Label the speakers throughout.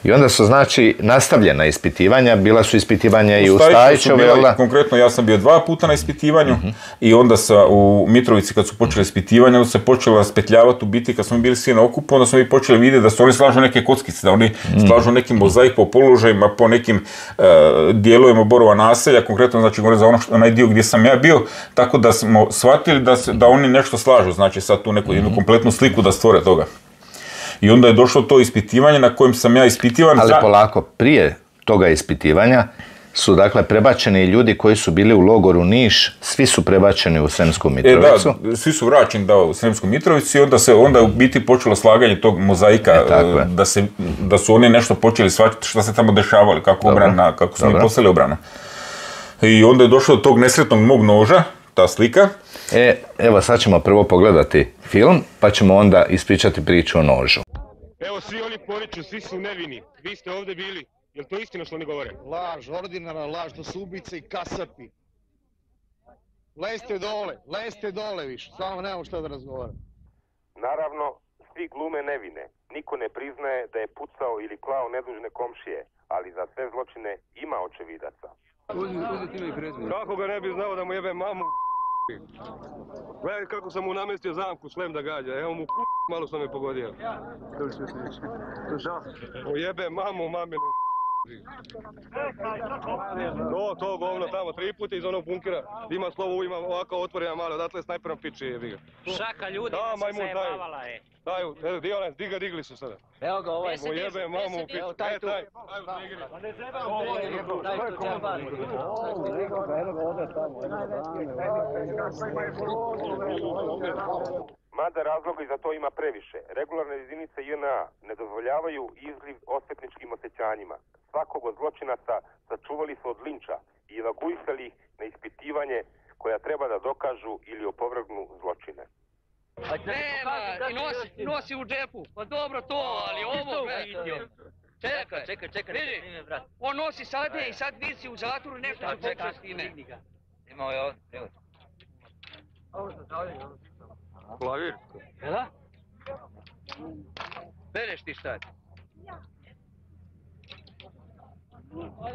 Speaker 1: I onda su, znači, nastavljena ispitivanja, bila su ispitivanja i u Stajiću.
Speaker 2: Konkretno, ja sam bio 2 puta na ispitivanju i onda u Mitrovici kad su počeli ispitivanja, onda se počelo raspetljavati u biti, kad smo bili svi na okupu, onda smo mi počeli vidjeti da su oni slažu neke kockice, da oni slažu neki mozaik po položajima, po nekim dijelovima Borova naselja, konkretno, znači, gore za onaj dio gdje sam ja bio, tako da smo shvatili da oni nešto slažu, znači sad tu neku jednu kompletnu sliku da stvore toga. I onda je došlo to ispitivanje na kojem sam ja ispitivan.
Speaker 1: Ali polako, prije toga ispitivanja su, dakle, prebačeni ljudi koji su bili u logoru Niš, svi su prebačeni u Sremsku Mitrovicu.
Speaker 2: Da, svi su vraćeni u Sremsku Mitrovicu i onda je u biti počelo slaganje tog mozaika, da su oni nešto počeli shvatiti što se tamo dešavali, kako su mi poslali obranu. I onda je došlo do tog nesretnog mog noža, ta slika.
Speaker 1: Evo, sad ćemo prvo pogledati film, pa ćemo onda ispričati priču o nožu.
Speaker 3: Evo, svi oni poriču, svi su nevini. Vi ste ovdje bili. Je li to istina što oni govore?
Speaker 4: Laž, ordinarna laž, to su ubice i kasapi. Leste dole više, samo nemamo što da razgovaram.
Speaker 5: Naravno, svi glume nevine. Niko ne priznaje da je pucao ili klao nedužne komšije, ali za sve zločine ima očevidaca.
Speaker 3: Kako ga ne bi znao da mu jebe mamu? Gledaj kako sam mu namestio zamku, šlem da gađa, evo mu malo sam me pogodio. Ujebe mamu, maminu. To govno tamo, 3 puta iz onog bunkera, ima slovo, ima ovako otvorena malo, odatle snajperom piče je biga.
Speaker 6: Šaka ljudi, se zajebavala je.
Speaker 3: Daju, digli su sada.
Speaker 6: Evo ga ovaj.
Speaker 3: Ujebe mamu,
Speaker 6: evo taj tu.
Speaker 5: Mada razloga i za to ima previše. Regularne jedinice JNA ne dozvoljavaju izliv osvetničkim osjećanjima. Svakog od zločinaca sačuvali su od linča i evakuisali ih na ispitivanje koja treba da dokažu ili opovrgnu zločine.
Speaker 6: Nema, i nosi u džepu. Pa dobro to, ali ovo, Čekaj, vidi, on nosi sadnje i sad visi u zatvoru, nešto će početi s time. Imao je ovo, evo.
Speaker 3: Klavir.
Speaker 6: Jela? Bereš ti šta?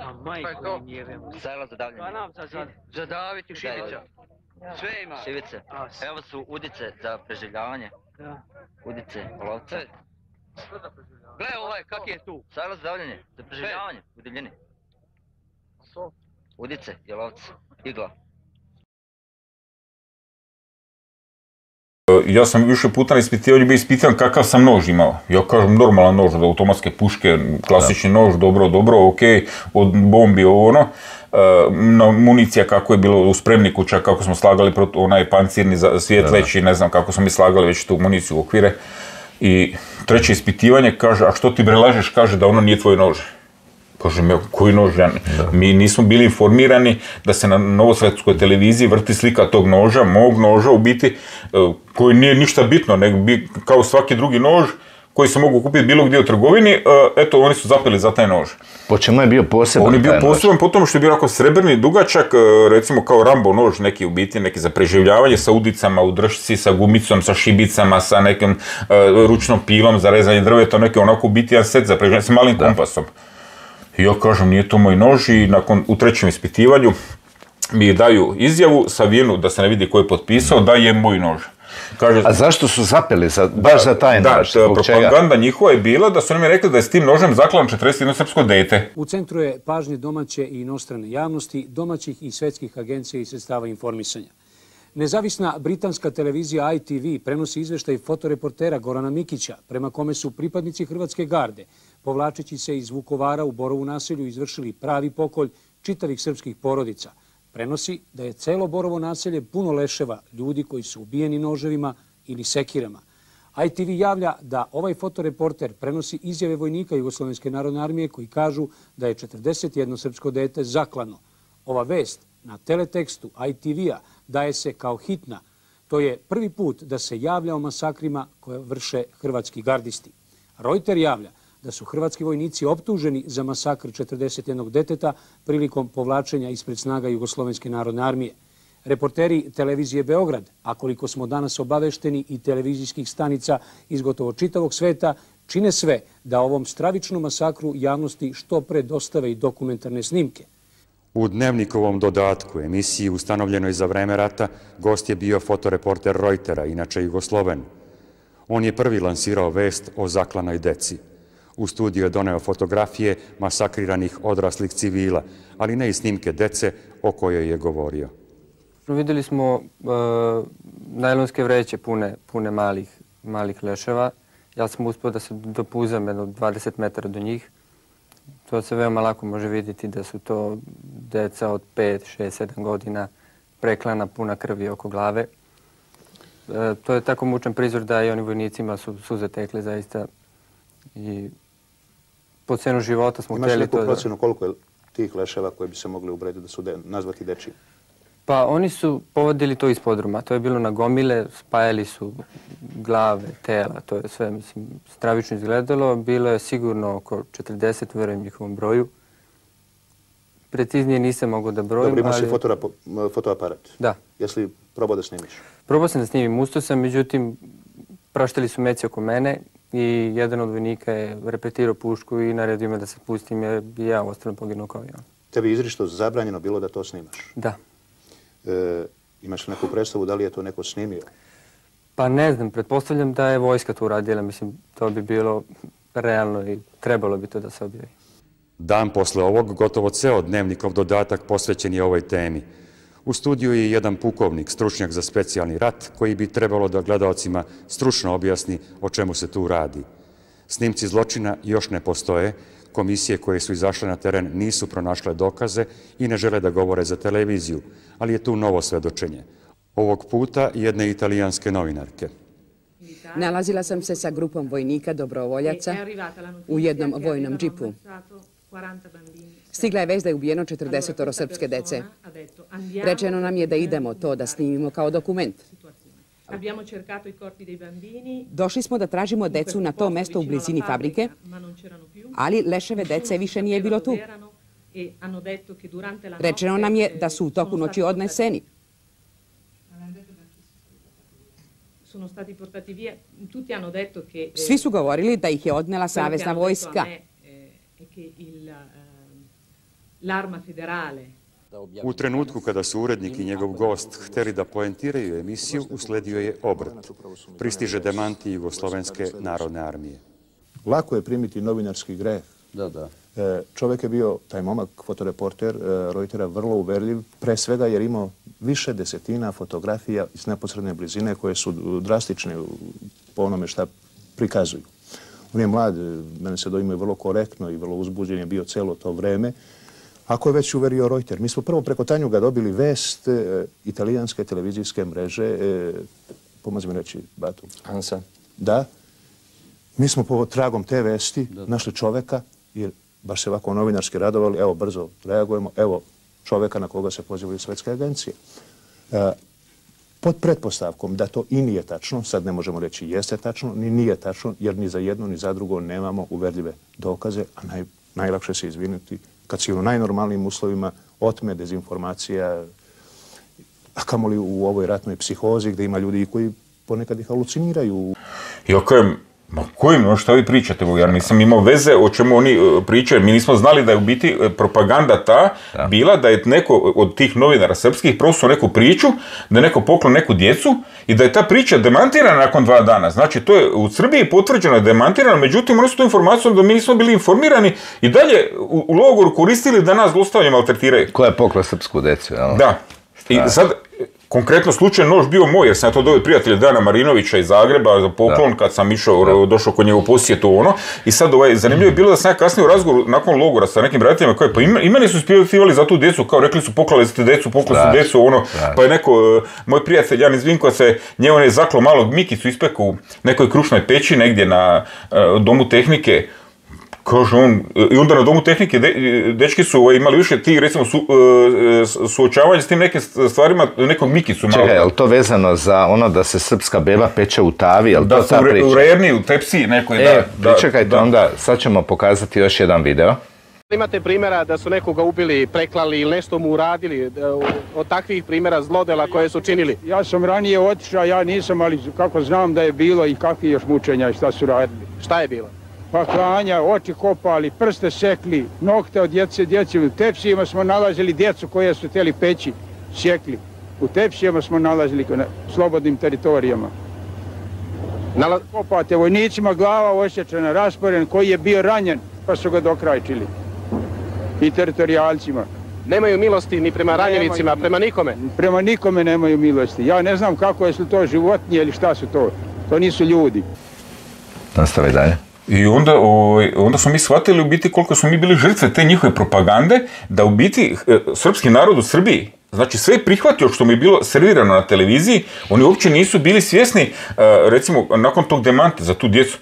Speaker 6: A majko mi jebem. Sajla zadavljanje. Pa nam zadaviti šibica. Sve ima. Šibice. Evo su udice za preživljavanje. Udice, lovce. Gle ovaj, kak je tu? Sajla zadavljanje, za preživljavanje, u divljini. Udice, jelovce, igla.
Speaker 2: Ja sam više puta na ispitivanju bio ispitivan kakav sam nož imao. Ja kažem normalan nož od automatske puške, klasični nož, dobro, ok, od bombi municija kako je bilo u spremniku, čak kako smo slagali onaj pancirni svjetleći, ne znam kako smo mi slagali već tu municiju u okvire. I treće ispitivanje kaže, a što ti bre lažeš, kaže da ono nije tvoj nož. Kažem, koji nož? Mi nismo bili informirani da se na Novosvetskoj televiziji vrti slika tog noža, mog noža u biti, koji nije ništa bitno, nego kao svaki drugi nož koji se mogu kupiti bilo gdje u trgovini, eto, oni su zapeli za taj nož.
Speaker 1: Po čemu je bio poseban?
Speaker 2: On je bio poseban po tome što je bio onako srebrni, dugačak, recimo kao Rambo nož, neki u biti, neki za preživljavanje, sa udicama u dršci, sa gumicom, sa šibicama, sa nekim ručnom pilom za rezanje drveta, neki onako u biti jedan set za preživljavanje, sa malim kompasom. I ja kažem, nije to moj nož i u trećem ispitivanju mi daju izjavu savijenu da se ne vidi ko je potpisao, da je moj nož.
Speaker 1: A zašto su zapeli baš za taj nož?
Speaker 2: Da, propaganda njihova je bila da su nam rekli da je s tim nožem zaklano 41 srpsko dete.
Speaker 7: U centru je pažnje domaće i inostrane javnosti, domaćih i svetskih agencija i sredstava informisanja. Nezavisna britanska televizija ITV prenosi izveštaj fotoreportera Gorana Mikića, prema kome su pripadnici Hrvatske garde, povlačeći se iz Vukovara u Borovu naselju, izvršili pravi pokolj čitavih srpskih porodica. Prenosi da je celo Borovo naselje puno leševa ljudi koji su ubijeni noževima ili sekirama. ITV javlja da ovaj fotoreporter prenosi izjave vojnika Jugoslovenske narodne armije koji kažu da je 41 srpsko dete zaklano. Ova vest na teletekstu ITV-a daje se kao hitna. To je prvi put da se javlja o masakrima koje vrše hrvatski gardisti. Reuter javlja da su hrvatski vojnici optuženi za masakr 41 deteta prilikom povlačenja ispred snaga Jugoslovenske narodne armije. Reporteri televizije Beograd, a koliko smo danas obavešteni i televizijskih stanica iz gotovo čitavog sveta, čine sve da ovom stravičnom masakru javnosti što pre dostave i dokumentarne snimke.
Speaker 8: U Dnevnikovom dodatku emisiji ustanovljenoj za vreme rata gost je bio fotoreporter Reutera, inače Jugosloven. On je prvi lansirao vest o zaklanoj deci. U studiju je doneo fotografije masakriranih odraslih civila, ali ne i snimke dece o kojoj je govorio.
Speaker 9: Vidjeli smo najlonske vreće pune malih leševa. Ja sam uspio da se dopuzam jedno 20 metara do njih. To se veoma lako može vidjeti da su to deca od 5, 6, 7 godina preklana, puna krvi oko glave. To je tako mučan prizor da i oni vojnicima su suze tekle zaista. I po cenu života smo htjeli to...
Speaker 10: Imaš neku procjenu koliko je tih leševa koji bi se mogli ubrediti da su nazvati dečji?
Speaker 9: Pa oni su povodili to iz podruma. To je bilo na gomile, spajali su glave, tela, to je sve, mislim, stravično izgledalo. Bilo je sigurno oko 40, verujem njihovom broju. Preciznije nisam mogao da brojim,
Speaker 10: ali... Dobro, imaš li fotoaparat?
Speaker 9: Da.
Speaker 10: Jesi li probao da snimiš?
Speaker 9: Probao sam da snimim, ustao sam, međutim, praštali su meci oko mene i jedan od vojnika je repetirao pušku i naredio me da se pustim jer bi ja ostalo poginuo kao i on.
Speaker 10: Tebi izričito zabranjeno bilo da to snimaš?
Speaker 9: Da.
Speaker 10: Imaš li neku predstavu da li je to neko snimio?
Speaker 9: Pa ne znam, pretpostavljam da je vojska to uradila, mislim, to bi bilo realno i trebalo bi to da se objavi.
Speaker 8: Dan posle ovog gotovo ceo Dnevnikov dodatak posvećen je ovoj temi. U studiju je jedan pukovnik, stručnjak za specijalni rat, koji bi trebalo da gledaocima stručno objasni o čemu se tu radi. Snimci zločina još ne postoje, komisije koje su izašle na teren nisu pronašle dokaze i ne žele da govore za televiziju, ali je tu novo svedočenje. Ovog puta jedne italijanske novinarke.
Speaker 11: Nalazila sam se sa grupom vojnika dobrovoljaca u jednom vojnom džipu. Stigla je vest da je ubijeno 40 srpske dece. Rečeno nam je da idemo to da snimimo kao dokument. Došli smo da tražimo decu na to mesto u blizini fabrike, ali leševe dece više nije bilo tu. Rečeno nam je da su u toku noći odneseni. Svi su govorili da ih je odnela savezna vojska.
Speaker 8: U trenutku kada su urednik i njegov gost hteli da poentiraju emisiju, usledio je obrt. Pristiže demanti Jugoslovenske narodne armije.
Speaker 10: Lako je primiti novinarski greh. Čovjek je bio, taj momak, fotoreporter Reutera, vrlo uverljiv, pre svega jer imao više desetina fotografija iz neposredne blizine koje su drastične po onome šta prikazuju. On je mlad, mene se doimao vrlo korektno i vrlo uzbuđen je bio celo to vreme. Ako je već uverio Reuter, mi smo prvo preko Tanjuga dobili vest italijanske televizijske mreže, pomozi mi reći, Batu.
Speaker 12: Ansa.
Speaker 10: Da. Mi smo po tragom te vesti našli čoveka, jer baš se ovako novinarski radovali, evo brzo reagujemo, evo čoveka na koga se pozivaju svetske agencije. Pod pretpostavkom da to i nije tačno, sad ne možemo reći jeste tačno, ni nije tačno, jer ni za jedno ni za drugo nemamo uverljive dokaze, a najlakše se izvinuti kad si u najnormalnijim uslovima otme dezinformacija, a kamoli u ovoj ratnoj psihozi gdje ima ljudi koji ponekad ih haluciniraju.
Speaker 2: Ma kojim, šta vi pričate, ja nisam imao veze o čemu oni pričaju. Mi nismo znali da je u biti propaganda ta bila da je neko od tih novinara srpskih prosao neku priču, da je neko poklon neku djecu i da je ta priča demantirana nakon 2 dana. Znači, to je u Srbiji potvrđeno, demantirano, međutim, oni su tu informaciju da mi nismo bili informirani i dalje u logoru koristili da nas zlostavljaju, maltretiraju.
Speaker 1: Ko je poklao srpsku decu, jel?
Speaker 2: Da. I sad, konkretno slučaj nož bio moj, jer sam ja to dobio prijatelja Dana Marinovića iz Zagreba za poklon kad sam došao kod njegov posjetu i sad zanimljivo je bilo da sam ja kasnije u razgovoru nakon logora sa nekim braniteljima koji pa i meni su ispitivali za tu djecu, kao rekli su poklali ste decu, pa je neko, moj prijatelj Jan iz Vinkovaca, njemu je zaklo malog Mikicu ispeku u nekoj krušnoj peći negdje na domu tehnike. Kaže on, i onda na domu tehnike dečki su imali više ti, recimo, suočavanje s tim nekim stvarima, nekog Mikicu malo.
Speaker 1: Čekaj, je li to vezano za ono da se srpska beba peče u tavi, je li to ta priča?
Speaker 2: Da, u rerni, u tepsi nekoj, da.
Speaker 1: Pričekajte onda, sad ćemo pokazati još jedan video.
Speaker 13: Imate primjera da su nekoga ubili, preklali ili nešto mu uradili, od takvih primjera zlodela koje su činili?
Speaker 14: Ja sam ranije otišao, ja nisam, ali kako znam da je bilo i kakvi još mučenja i šta su radili.
Speaker 13: Šta je bilo?
Speaker 12: pa klanja, oči kopali, prste sekli, nokte od djece, u tepsijima smo nalazili djecu koja su htjeli peći, sjekli. U tepsijima smo nalazili na slobodnim teritorijama. Kopate vojnicima, glava osječena, rasporen, koji je bio ranjen, pa su ga dokrajčili. I teritorijalcima.
Speaker 13: Nemaju milosti ni prema ranjenicima, prema nikome?
Speaker 12: Prema nikome nemaju milosti. Ja ne znam kako je su to životinje ili šta su to. To nisu ljudi.
Speaker 1: Nastavi dalje.
Speaker 2: I onda smo mi shvatili u biti koliko smo mi bili žrtve te njihove propagande, da u biti srpski narod u Srbiji, znači sve je prihvatio što mi je bilo servirano na televiziji, oni uopće nisu bili svjesni, recimo, nakon tog demanta za tu djecu.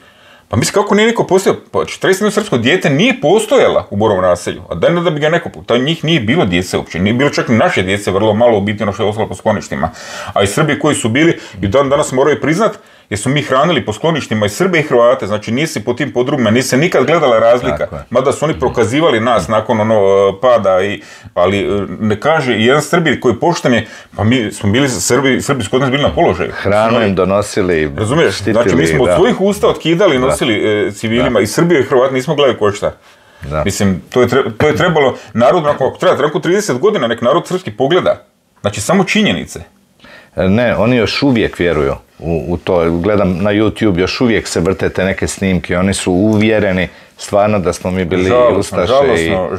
Speaker 2: Pa mislim, kako nije niko postojao? Pa 41 srpsko dijete nije postojala u Borovom naselju, a daj da bi ga neko, taj njih nije bilo djece uopće, nije bilo čak ni naše djece, vrlo malo u biti ono što je ostalo po skloništima. A i Srbi koji su bili, i danas moraju priznat, jer smo mi hranili po skloništima i Srbe i Hrvate, znači nije se po tim podrumima, nije se nikad gledala razlika, mada su oni prokazivali nas nakon pada, ali ne kaže i jedan Srbi koji pošten je, pa mi smo bili Srbi su kod nas bili na položaju.
Speaker 1: Hranu im donosili,
Speaker 2: razumiješ, znači mi smo od svojih usta otkidali, nosili civilima i Srbi i Hrvati nismo gledali ko šta. Mislim, to je trebalo, narod, ako treba, nakon 30 godina nek narod srpski pogleda, znači samo činjenice.
Speaker 1: Ne, oni još uvijek vjeruju u to. Gledam na YouTube, još uvijek se vrte te neke snimke. Oni su uvjereni stvarno da smo mi bili ustaše.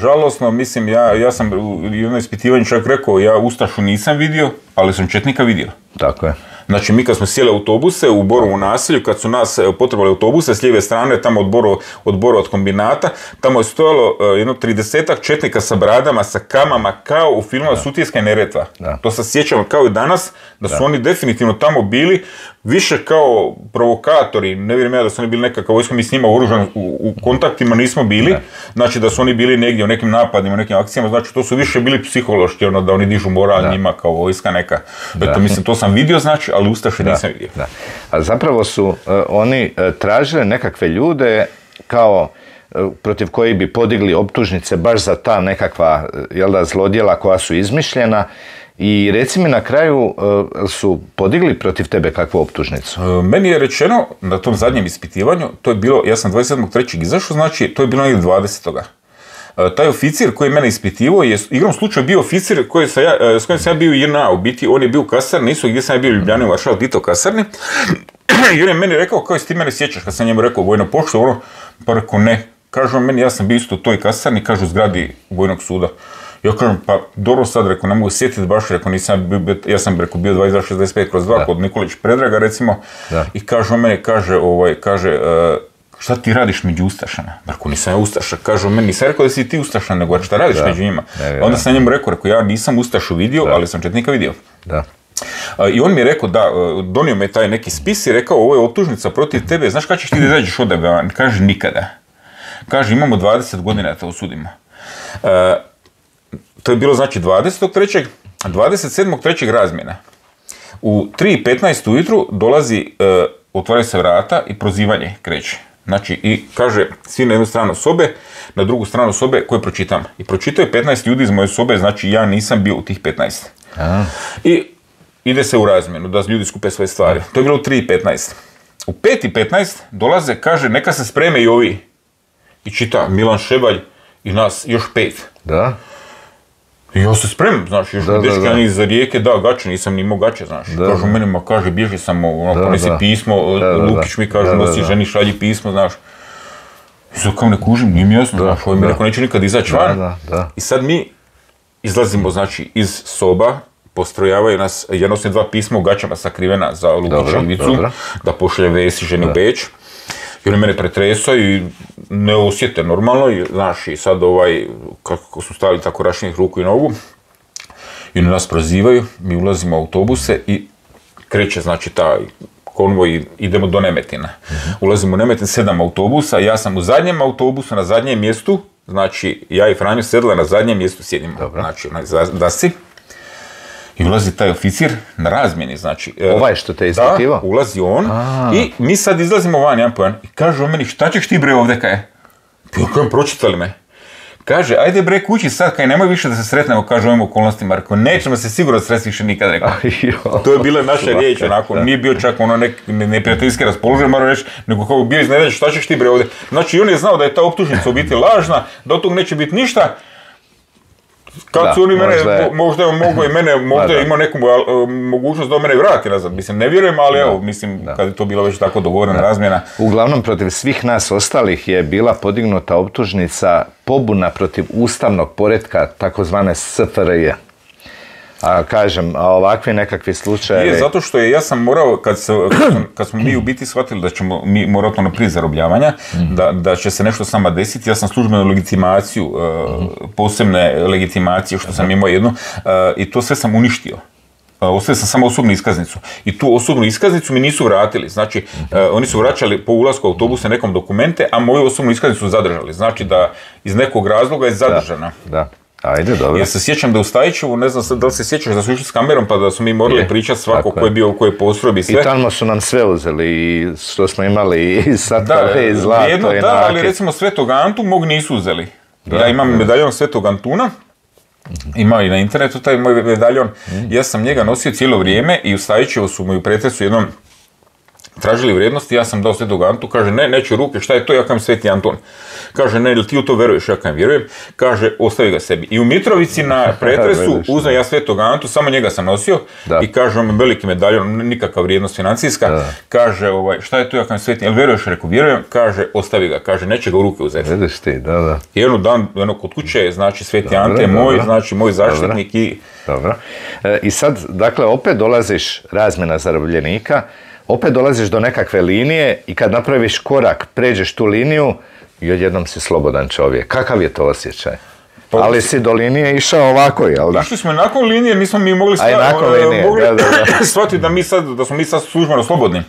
Speaker 2: Žalosno, mislim, ja sam u jednom ispitivanju čak rekao, ja ustašu nisam vidio, ali sam četnika vidio.
Speaker 1: Tako je.
Speaker 2: Znači, mi kad smo sjeli autobuse u Borovu naselju, kad su nas potrebali autobuse s lijeve strane, tamo od kombinata, tamo je stojalo jedno 30-ak četnika sa bradama, sa kamama, kao u filmu Sutjeska i Neretva. To se sjećamo kao i danas, da su oni definitivno tamo bili više kao provokatori, ne vjerujem ja da su oni bili nekakav vojsko, mi s njima u kontaktima nismo bili, znači da su oni bili negdje u nekim napadima, u nekim akcijama, znači to su više bili psihološki, da oni dižu moral njima kao vojska neka. Eto, mislim, to sam vidio, znači, ali ustaše nisam vidio.
Speaker 1: A zapravo su oni tražili nekakve ljude kao protiv koji bi podigli optužnice baš za ta nekakva zlodjela koja su izmišljena. I reci mi na kraju, su podigli protiv tebe kakvu optužnicu?
Speaker 2: Meni je rečeno na tom zadnjem ispitivanju, to je bilo, ja sam 27.3. izašao, znači to je bilo negdje 20. Taj oficir koji je mene ispitivao je igrom slučaju bio oficir s kojim sam ja bio u JNA, u biti on je bio u kasarni, nisu gdje sam ja bio u Ljubljani u Varšavi, Tito kasarni, i on je meni rekao, kao si ti mene sjećaš, kad sam njemu rekao vojno poštu, pa rekao ne, kažu meni, ja sam bio isto u toj kasarni, kažu u zgradi Vojnog suda. Ja kažem, pa dobro sad, rekao, ne mogu sjetiti baš, rekao, ja sam bio 2265/2 kod Nikolić Predraga, recimo, i kaže on meni, kaže, šta ti radiš među ustašama? Rekao, nisam ja ustaša, kaže on meni, nisam rekao da si ti ustaša, nego šta radiš među njima? Onda sam njemu rekao, ja nisam ustašu vidio, ali sam četnika vidio. I on mi je rekao, donio me taj neki spis i rekao, ovo je optužnica protiv tebe, znaš kada ćeš ti da izađeš odavde? Kaže, nikada. Kaže, imamo 20 godina da te osudimo. To je bilo znači 20.3. 27.3. razmjena. U 3:15 ujutru dolazi, otvaraju se vrata i prozivanje kreće. Znači, i kaže, svi na jednu stranu sobe, na drugu stranu sobe koje pročitam. I pročitao je 15 ljudi iz moje sobe, znači ja nisam bio u tih 15. I ide se u razmjenu, da ljudi skupe svoje stvari. To je bilo u 3:15. U 5:15 dolaze, kaže, neka se spreme i ovi. I čita Milan Šebalj i nas još 5.
Speaker 1: Da.
Speaker 2: I ja se spremam, znaš, još dečki ja iz Rijeke, gače, nisam ni imao gače, znaš. Kažu meni, kaže, bježi sam, ponesi pismo, Lukić mi kaže, nosi ženi, šalji pismo, znaš. I sad kao ne kužim, nije mi jasno, znaš, ovaj mi rekao, neće nikad izaći van. I sad mi izlazimo, znači, iz soba, postrojavaju nas, ja nosim 2 pisma u gaćama sakrivena za Lukića Ivicu, da pošalje Vesi ženi u Beč. I oni mene pretresaju i ne osjete normalno, i, znaš, i sad kako su stavili tako rašenih ruku i nogu, i na nas prozivaju, mi ulazimo u autobuse i kreće, znači, taj konvoj, idemo do Nemetina. Ulazimo u Nemetin, 7 autobusa, ja sam u zadnjem autobusu, na zadnjem mjestu, znači, ja i Franjo sedla na zadnjem mjestu sjedimo, znači, dasi. I ulazi taj oficir na razmjeni, znači...
Speaker 1: Ovaj što te ispitivao?
Speaker 2: Da, ulazi on i mi sad izlazimo van jedan po jedan i kaže on meni, šta ćeš ti bre ovdje, kaj? Ja kažem, pročitali me. Kaže, ajde bre kući sad, kaj nemoj više da se sretnemo, kaže ovim okolnostima. Rekao, nećemo se sigurno sresti više nikad, rekao. To je bila naša riječ, onako, nije bio čak ono neprijateljski raspoložen, moram reći, nego kao bio iznenađen, šta ćeš ti bre ovdje? Znači, on je znao da je ta optužnica u biti lažna, da od tog neće biti ništa. Kad su oni mene, možda je mogao i mene, možda je imao neku mogućnost da mene vrati nazad. Mislim, ne vjerujem, ali evo, mislim, kad je to bila već tako dogovorena razmjena.
Speaker 1: Uglavnom, protiv svih nas ostalih je bila podignuta optužnica pobuna protiv ustavnog poretka, takozvane SFRJ. A kažem, a ovakvi nekakvi slučajevi...
Speaker 2: Je, zato što ja sam morao, kad smo mi u biti shvatili da ćemo mi morati ono prije zarobljavanja, da će se nešto sama desiti, ja sam službenu legitimaciju, posebne legitimacije, što sam imao jednu, i to sve sam uništio. Ostavio sam samo osobnu iskaznicu. I tu osobnu iskaznicu mi nisu vratili. Znači, oni su vraćali po ulasku autobusa nekom dokumente, a moju osobnu iskaznicu zadržali. Znači da iz nekog razloga je zadržana.
Speaker 1: Da. Ajde, dobro.
Speaker 2: Ja se sjećam da u Stajićevu, ne znam da li se sjećaš da su išli s kamerom pa da su mi morali pričati svako ko je bio u kojoj postrojbi sve.
Speaker 1: I tamo su nam sve uzeli i što smo imali i satove i zlato i nakit.
Speaker 2: Da, ali recimo Svetog Antu mog nisu uzeli. Ja imam medaljon Svetog Antuna, imao i na internetu taj moj medaljon. Ja sam njega nosio cijelo vrijeme i u Stajićevu su moju pretresu jednom tražili vrijednosti, ja sam dao Svetog Antu, kaže ne, neću ruke, šta je to, ja kažem Sveti Anton. Kaže ne, ili ti u to veruješ, ja kažem vjerujem, kaže ostavi ga sebi. I u Mitrovici na pretresu uzeo ja Svetog Antu, samo njega sam nosio i kaže on veliki medaljon, nikakva vrijednost financijska, kaže šta je to, ja kažem Sveti, jel veruješ, rekao vjerujem, kaže ostavi ga, kaže neće ga u ruke uzeti.
Speaker 1: Vidiš ti, da.
Speaker 2: I jednu dan, kod kuće, znači Sveti Ante je moj, znači moj zaštitnik i...
Speaker 1: Dobro. I sad, dakle, opet dolaziš razmjena zarobljenika, opet dolaziš do nekakve linije i kad napraviš korak, pređeš tu liniju i odjednom si slobodan čovjek. Kakav je to osjećaj? Ali si do linije išao ovako, jel da?
Speaker 2: Išli smo nakon linije, nismo mi mogli shvatiti da smo mi sad službeno slobodni.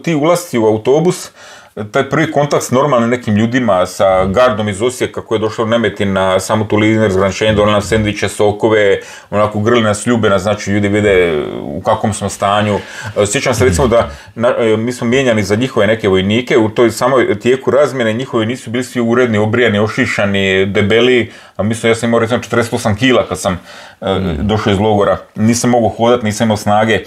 Speaker 2: Ti ulasci u autobus, taj prvi kontakt s normalnim nekim ljudima, sa gardom iz Osijeka koji je došao Nemetin na samu tu liniju razgraničenja, donali nam sendviče, sokove, onako grli nas ljubena, znači ljudi vide u kakvom smo stanju. Sjećam se recimo da mi smo mijenjani za njihove neke vojnike, u toj samoj tijeku razmjene njihovi nisu bili svi uredni, obrijani, ošišani, debeli, a ja sam imao recimo 48 kila kad sam došao iz logora, nisam mogao hodati, nisam imao snage.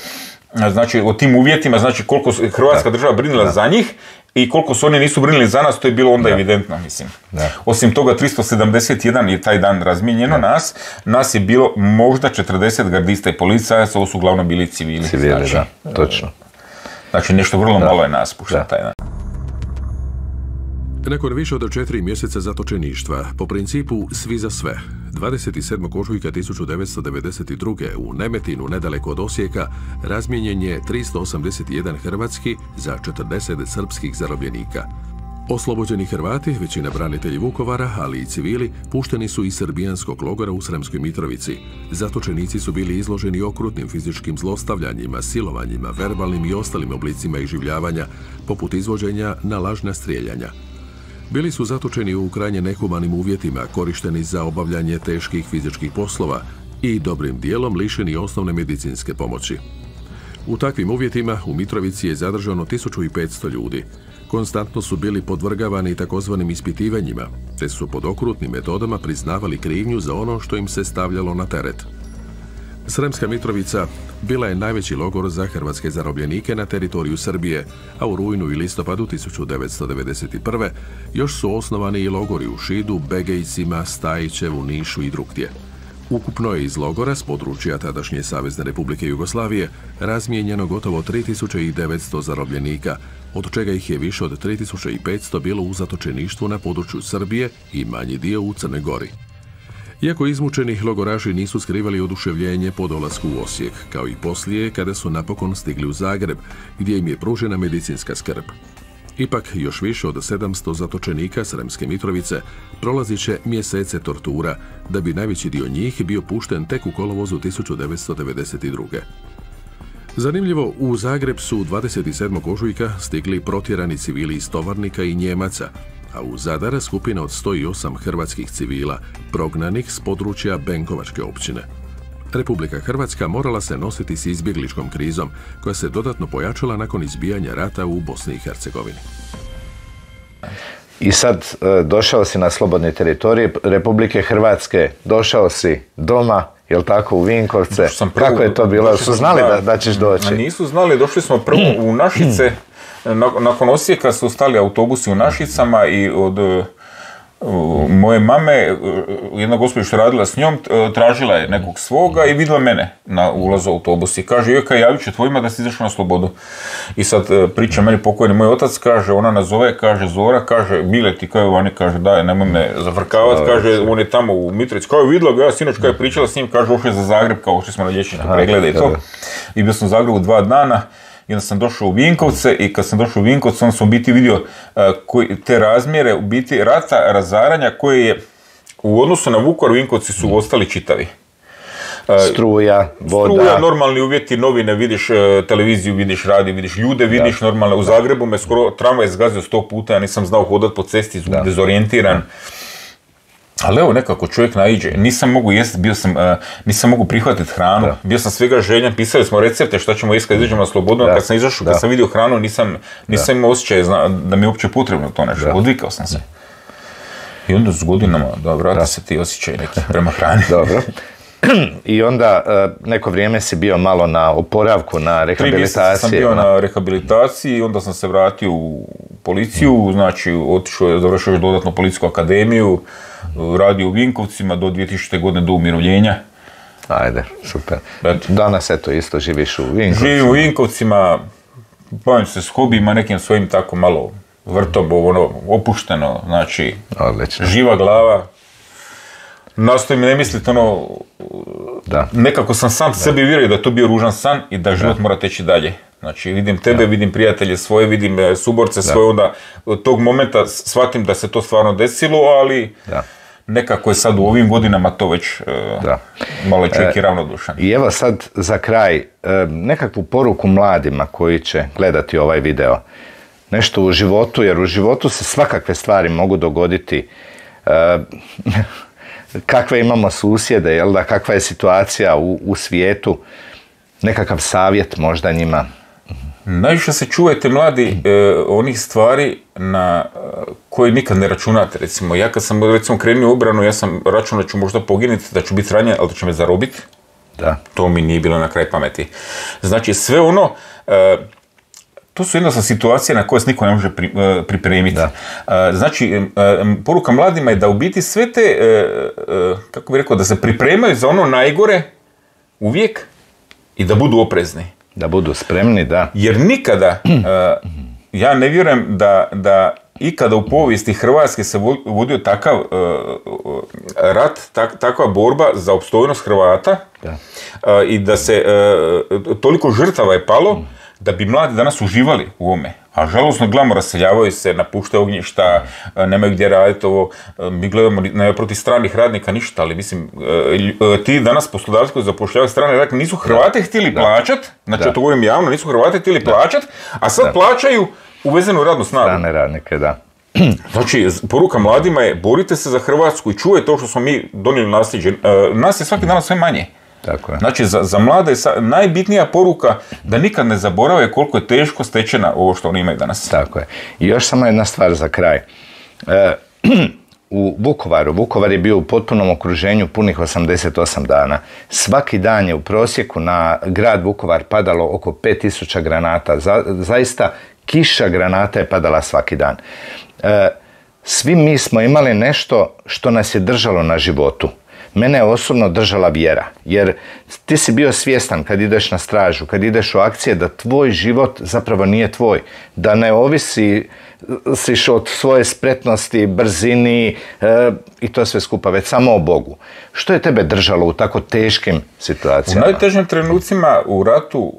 Speaker 2: Znači, o tim uvjetima, znači koliko Hrvatska država brinila za njih i koliko su oni nisu brinili za nas, to je bilo onda evidentno, mislim. Osim toga, 371 je taj dan razmijenjeno nas je bilo možda 40 gardista i policajaca, ovo su uglavnom bili civili.
Speaker 1: Civili, da, točno.
Speaker 2: Znači, nešto vrlo malo je nas pušta taj dan.
Speaker 14: Nakon više od 4 mjeseca zatočeništva, po principu svi za sve, 27. ožujka 1992. u Nemetinu, nedaleko od Osijeka, razmijenjen je 381 hrvatski za 40 srpskih zarobljenika. Oslobođeni Hrvati, većina branitelji Vukovara, ali i civili, pušteni su iz srbijanskog logora u Sremskoj Mitrovici. Zatočenici su bili izloženi okrutnim fizičkim zlostavljanjima, silovanjima, verbalnim i ostalim oblicima iživljavanja, poput izvođenja na lažna strijeljanja. Bili su zatočeni u krajnje nehumanim uvjetima, korišteni za obavljanje teških fizičkih poslova i dobrim dijelom lišeni osnovne medicinske pomoći. U takvim uvjetima u Mitrovici je zadržano 1500 ljudi. Konstantno su bili podvrgavani takozvanim ispitivanjima, te su pod okrutnim metodama priznavali krivnju za ono što im se stavljalo na teret. Sremska Mitrovica bila je najveći logor za hrvatske zarobljenike na teritoriju Srbije, a u rujnu i listopadu 1991. još su osnovani i logori u Šidu, Begejcima, Stajićevu, Nišu i drugdje. Ukupno je iz logora s područja tadašnje Savezne Republike Jugoslavije razmijenjeno gotovo 3900 zarobljenika, od čega ih je više od 3500 bilo u zatočeništvu na području Srbije i manji dio u Crnoj Gori. Iako izmučeni, logoraši nisu skrivali oduševljenje po dolasku u Osijek, kao i poslije kada su napokon stigli u Zagreb, gdje im je pružena medicinska skrb. Ipak, još više od 700 zatočenika Sremske Mitrovice prolazit će mjesece tortura, da bi najveći dio njih bio pušten tek u kolovozu 1992. Zanimljivo, u Zagreb su 27. ožujka stigli protjerani civili iz Tovarnika i Njemaca, a u Zadar skupina od 108 hrvatskih civila, prognanih s područja Benkovačke općine. Republika Hrvatska morala se nositi s izbjegličkom krizom, koja se dodatno pojačala nakon izbijanja rata u Bosni i Hercegovini.
Speaker 1: I sad došao si na slobodne teritorije Republike Hrvatske, došao si doma, jel tako, u Vinkovce. Kako je to bilo? Su znali da ćeš doći?
Speaker 2: Nisu znali, došli smo prvo u Našice. Nakon Osijeka su stali autobusi u Našicama i od moje mame, jedna gospođa što je radila s njom, tražila je nekog svoga i vidjela mene na ulazu u autobus i kaže, joj, javit ću tvojima da si izašao na slobodu. I sad priča meni pokojni moj otac, kaže, ona nazove, kaže, Zora, kaže, Mile ti kao vani, kaže, daj, nemoj me zafrkavati, kaže, on je tamo u Mitrovici, kao je vidjela ga, ja sinoć kao je pričala s njim, kaže, ošli je za Zagreb, kao ošli smo na liječničke preglede i to. I bio sam u Zagrebu 2 dana. I onda sam došao u Vinkovce i kad sam došao u Vinkovce, onda sam u biti vidio te razmjere, u biti rata, razaranja koje je u odnosu na Vukovar, Vinkovci su ostali čitavi.
Speaker 1: Struja, voda.
Speaker 2: Struja, normalni uvjeti, novine, vidiš televiziju, vidiš radio, vidiš ljude, vidiš normalno. U Zagrebu me skoro tramvaj zgazio 100 puta, ja nisam znao hodat po cesti, dezorijentiran. Ali evo, nekako čovjek naiđe, nisam mogu jesti, nisam mogu prihvatiti hranu, bio sam svega željan, pisali smo recepte šta ćemo jesti kad izađemo na slobodu, kad sam izašao, kad sam vidio hranu, nisam imao osjećaj da mi je uopće potrebno to nešto, odvikao sam se. I onda s godinama, vrati se ti osjećaj neki prema hrani.
Speaker 1: Dobro. I onda neko vrijeme si bio malo na oporavku, na rehabilitaciji. 3 mjeseca
Speaker 2: sam bio na rehabilitaciji, onda sam se vratio u policiju, znači otišao, završio dodatno policijsku akademiju, radio u Vinkovcima do 2000. godine do umirovljenja.
Speaker 1: Ajde, super. Danas eto isto živiš u Vinkovcima.
Speaker 2: Živim u Vinkovcima, bavim se s hobijima, nekim svojim tako malo vrtom, opušteno, znači živa glava. Nastojim ne misliti nekako sam sam sebi vjerio da je to bio ružan san i da život mora teći dalje. Znači vidim tebe, vidim prijatelje svoje, vidim suborce svoje, onda od tog momenta shvatim da se to stvarno desilo, ali nekako je sad u ovim godinama to već malo čovjek i ravnodušan.
Speaker 1: I evo sad za kraj nekakvu poruku mladima koji će gledati ovaj video. Nešto u životu, jer u životu se svakakve stvari mogu dogoditi. Kakve imamo susjede, jel da, kakva je situacija u svijetu, nekakav savjet možda njima.
Speaker 2: Najviše se čuvajte mladi onih stvari na koje nikad ne računate, recimo. Ja kad sam recimo krenuo u obranu, ja sam računao da ću možda poginuti, da ću biti ranjen, ali da će me zarobiti. To mi nije bilo na kraj pameti. Znači sve ono, to su jednostavno situacije na koje se niko ne može pripremiti. Znači, poruka mladima je da u biti sve te, kako bih rekao, da se pripremaju za ono najgore uvijek i da budu oprezni.
Speaker 1: Da budu spremni, da.
Speaker 2: Jer nikada, ja ne vjerujem da ikada u povijesti Hrvatske se vodio takav rat, takva borba za opstojnost Hrvata i da se toliko žrtava je palo da bi mladi danas uživali u ovome. A žalosno gledamo, raseljavaju se, napuštaju ognjišta, nemaju gdje raditi ovo. Mi gledamo, ne protiv stranih radnika ništa, ali mislim, ti danas poslodavci koji zapošljavaju strane radnike nisu Hrvate htjeli plaćat, znači to govorim javno, nisu Hrvate htjeli plaćat, a sad plaćaju uvezenu radnu snagu.
Speaker 1: Strane radnike, da.
Speaker 2: Znači, poruka mladima je, borite se za Hrvatsku i čuvajte to što smo mi donijeli nasljeđe. Nas je svaki dan sve manje. Znači, za mlade je najbitnija poruka da nikad ne zaborave koliko je teško stečena ovo što oni imaju danas.
Speaker 1: Tako je. I još samo jedna stvar za kraj. U Vukovaru, Vukovar je bio u potpunom okruženju punih 88 dana. Svaki dan je u prosjeku na grad Vukovar padalo oko 5000 granata. Zaista kiša granata je padala svaki dan. Svi mi smo imali nešto što nas je držalo na životu. Mene je osobno držala vjera, jer ti si bio svjestan kad ideš na stražu, kad ideš u akcije, da tvoj život zapravo nije tvoj, da ne ovisiš od svoje spretnosti, brzini i to sve skupa, već samo o Bogu. Što je tebe držalo u tako teškim situacijama?
Speaker 2: U najtežim trenucima u ratu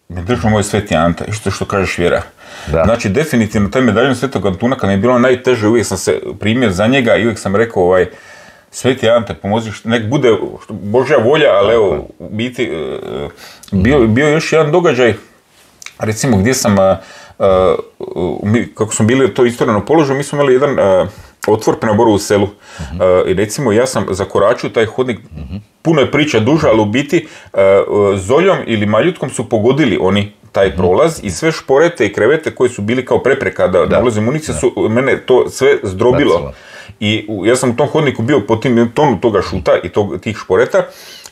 Speaker 2: me držao moj Sveti Ante, što kažeš vjera. Znači, definitivno, taj medaljon Svetog Antuna, kad mi je bilo najteže, uvijek sam se primio za njega i uvijek sam rekao, Sveti Ante, pomozi, nek bude Božja volja, ali evo, u biti, bio još jedan događaj, recimo gdje sam, kako smo bili to istoreno položaju, mi smo imali jedan otvor prema Borovu selu. I recimo, ja sam zakoračio taj hodnik, puno je priča duža, ali u biti Zoljom ili Maljutkom su pogodili oni taj prolaz i sve šporete i krevete koji su bili kao prepreka da ulaze municija su mene to sve zdrobilo. I ja sam u tom hodniku bio po tim tonu toga šuta i tih šporeta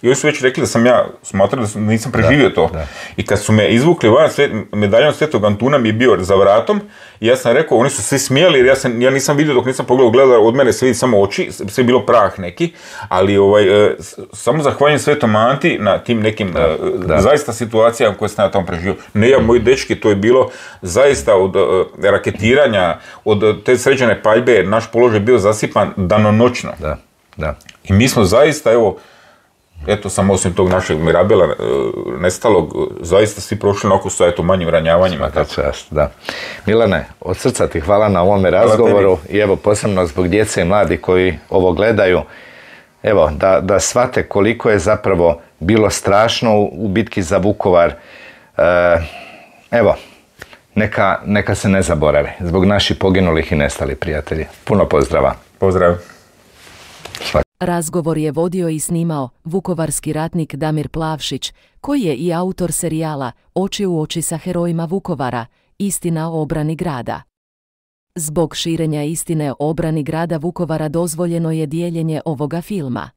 Speaker 2: i oni su već rekli da sam ja smatrao da nisam preživio to. I kad su me izvukli van, medaljon Svetog Antuna mi je bio za vratom i ja sam rekao, oni su svi smijali jer ja nisam vidio dok nisam gledao od mene se vidi samo oči, sve je bilo prah neki, ali samo zahvaljujem Svetom Anti na tim nekim zaista situacijama koje sam ja tamo preživio. Ne ja, moji dečki, to je bilo zaista od raketiranja, od te sređene paljbe, naš položaj je bio zasipan danonoćno. I mi smo zaista, eto, samo osim tog našeg Mirabela nestalog, zaista svi prošli oko sa manjim ranjavanjima.
Speaker 1: Da. Milane, od srca ti hvala na ovome razgovoru i evo posebno zbog djece i mladi koji ovo gledaju, evo da shvate koliko je zapravo bilo strašno u bitki za Vukovar. Evo, neka se ne zaborave zbog naših poginulih i nestalih prijatelji. Puno pozdrava.
Speaker 2: Pozdrav.
Speaker 15: Razgovor je vodio i snimao vukovarski ratnik Damir Plavšić, koji je i autor serijala Oči u oči sa herojima Vukovara, Istina o obrani grada. Zbog širenja istine o obrani grada Vukovara dozvoljeno je dijeljenje ovoga filma.